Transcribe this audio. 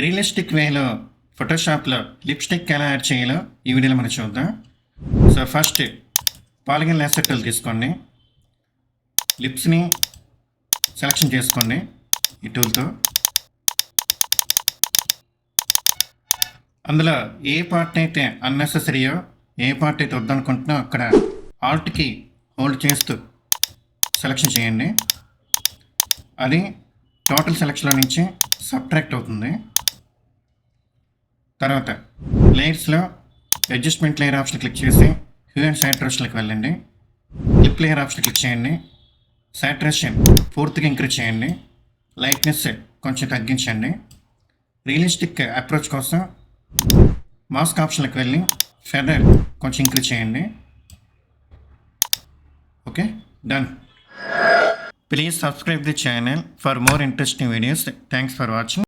Realistic వేలో ఫోటోషాప్లో lipstick ఎలా add చేయాలో ఈ వీడియోలో మనం చూద్దాం. So first polygon laser tool తీసుకోండి. లిప్స్ని సెలెక్షన్ చేసుకోండి ఈ టూల్తో. అందులో ఏ పార్ట్ అయితే అన్నెసెసరీయో, ఏ పార్ట్ అయితే వద్దనుకుంటున్నా అక్కడ ఆల్ట్కి హోల్డ్ చేస్తూ సెలెక్షన్ చేయండి. అది టోటల్ సెలెక్షన్లో నుంచి సబ్ట్రాక్ట్ అవుతుంది. తర్వాత లేయర్స్లో అడ్జస్ట్మెంట్ లేయర్ ఆప్షన్ క్లిక్ చేసి హ్యూ అండ్ సాచురేషన్కి వెళ్ళండి. లిప్ లేయర్ ఆప్షన్ క్లిక్ చేయండి. సాచురేషన్ పూర్తిగా ఇంక్రీజ్ చేయండి. లైట్నెస్ కొంచెం తగ్గించండి. రియలిస్టిక్ అప్రోచ్ కోసం మాస్క్ ఆప్షన్కి వెళ్ళి ఫెదర్ కొంచెం ఇంక్రీజ్ చేయండి. Okay, done. Please subscribe the channel for more interesting videos. Thanks for watching.